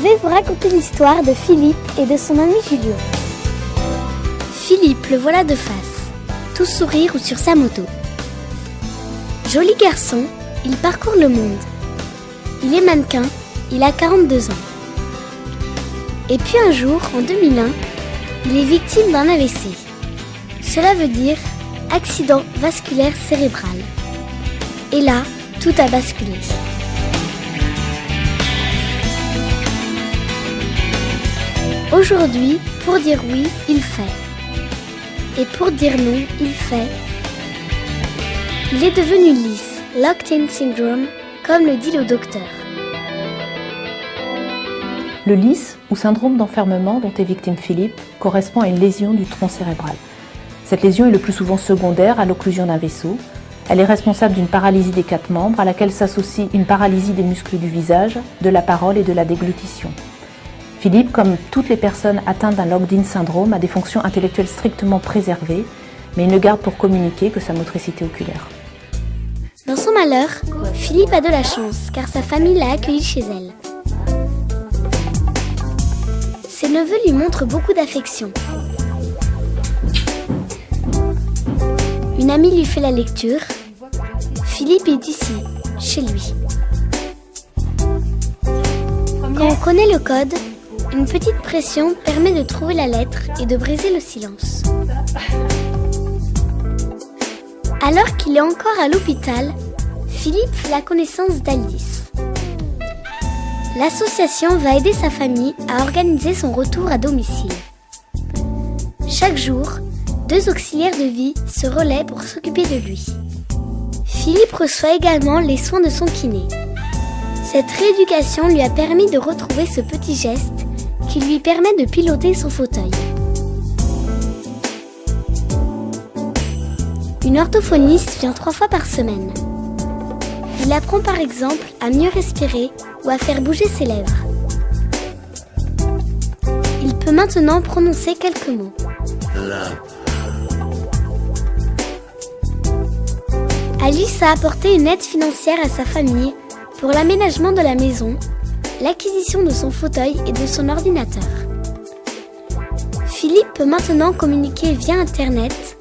vais vous raconter l'histoire de Philippe et de son ami Julio. Philippe le voilà de face, tout sourire ou sur sa moto. Joli garçon, il parcourt le monde. Il est mannequin, il a 42 ans. Et puis un jour, en 2001, il est victime d'un AVC. Cela veut dire accident vasculaire cérébral. Et là, tout a basculé. Aujourd'hui, pour dire oui, il fait. Et pour dire non, il fait. Il est devenu lisse, locked-in syndrome, comme le dit le docteur. Le LIS, ou syndrome d'enfermement dont est victime Philippe, correspond à une lésion du tronc cérébral. Cette lésion est le plus souvent secondaire à l'occlusion d'un vaisseau. Elle est responsable d'une paralysie des 4 membres à laquelle s'associe une paralysie des muscles du visage, de la parole et de la déglutition. Philippe, comme toutes les personnes atteintes d'un locked-in syndrome, a des fonctions intellectuelles strictement préservées, mais il ne garde pour communiquer que sa motricité oculaire. Dans son malheur, Philippe a de la chance, car sa famille l'a accueilli chez elle. Ses neveux lui montrent beaucoup d'affection. Une amie lui fait la lecture. Philippe est ici, chez lui. Quand on connaît le code, une petite pression permet de trouver la lettre et de briser le silence. Alors qu'il est encore à l'hôpital, Philippe fait la connaissance d'Alice. L'association va aider sa famille à organiser son retour à domicile. Chaque jour, 2 auxiliaires de vie se relaient pour s'occuper de lui. Philippe reçoit également les soins de son kiné. Cette rééducation lui a permis de retrouver ce petit geste qui lui permet de piloter son fauteuil. Une orthophoniste vient 3 fois par semaine. Il apprend par exemple à mieux respirer ou à faire bouger ses lèvres. Il peut maintenant prononcer quelques mots. Alice a apporté une aide financière à sa famille pour l'aménagement de la maison, l'acquisition de son fauteuil et de son ordinateur. Philippe peut maintenant communiquer via Internet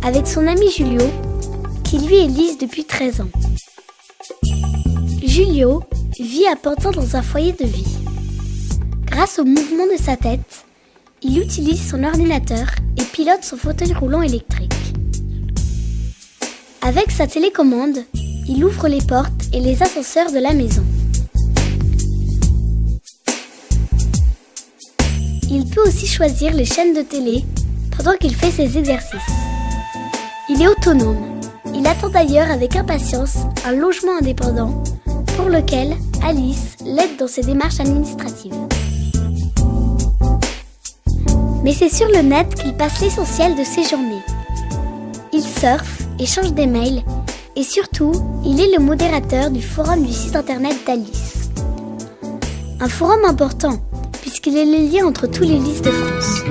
avec son ami Julio, qui lui est lisse depuis 13 ans. Julio vit à Pantin dans un foyer de vie. Grâce au mouvement de sa tête, il utilise son ordinateur et pilote son fauteuil roulant électrique. Avec sa télécommande, il ouvre les portes et les ascenseurs de la maison. Il peut aussi choisir les chaînes de télé pendant qu'il fait ses exercices. Il est autonome. Il attend d'ailleurs avec impatience un logement indépendant pour lequel Alice l'aide dans ses démarches administratives. Mais c'est sur le net qu'il passe l'essentiel de ses journées. Il surfe, échange des mails et surtout, il est le modérateur du forum du site internet d'Alice. Un forum important puisqu'il est le lien entre tous les LIS de France.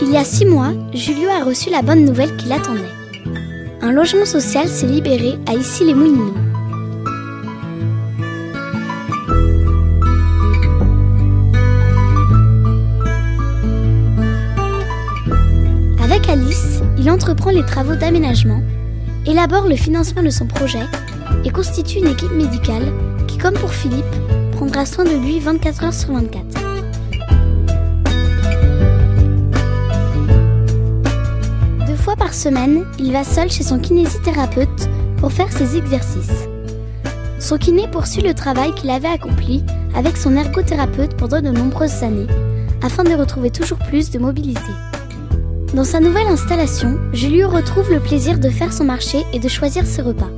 Il y a 6 mois, Julio a reçu la bonne nouvelle qu'il attendait. Un logement social s'est libéré à Issy-les-Moulineaux. Avec Alice, il entreprend les travaux d'aménagement, élabore le financement de son projet et constitue une équipe médicale qui, comme pour Philippe, prendra soin de lui 24 heures sur 24. Par semaine, il va seul chez son kinésithérapeute pour faire ses exercices. Son kiné poursuit le travail qu'il avait accompli avec son ergothérapeute pendant de nombreuses années, afin de retrouver toujours plus de mobilité. Dans sa nouvelle installation, Julio retrouve le plaisir de faire son marché et de choisir ses repas.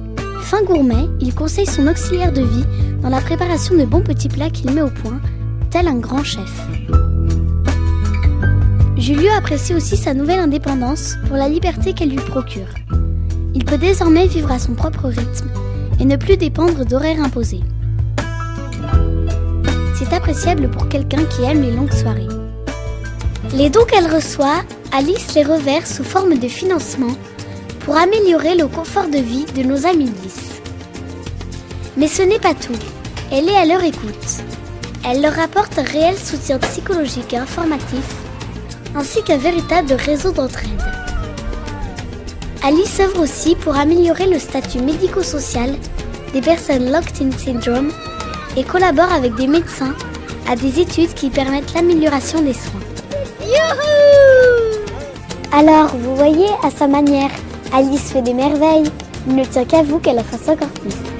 Fin gourmet, il conseille son auxiliaire de vie dans la préparation de bons petits plats qu'il met au point, tel un grand chef. Julio apprécie aussi sa nouvelle indépendance pour la liberté qu'elle lui procure. Il peut désormais vivre à son propre rythme et ne plus dépendre d'horaires imposés. C'est appréciable pour quelqu'un qui aime les longues soirées. Les dons qu'elle reçoit, Alice les reverse sous forme de financement pour améliorer le confort de vie de nos amis LIS. Mais ce n'est pas tout, elle est à leur écoute. Elle leur apporte un réel soutien psychologique et informatif, ainsi qu'un véritable réseau d'entraide. Alice œuvre aussi pour améliorer le statut médico-social des personnes Locked-in Syndrome et collabore avec des médecins à des études qui permettent l'amélioration des soins. Youhou! Alors, vous voyez, à sa manière, Alice fait des merveilles. Il ne tient qu'à vous qu'elle en fasse encore plus.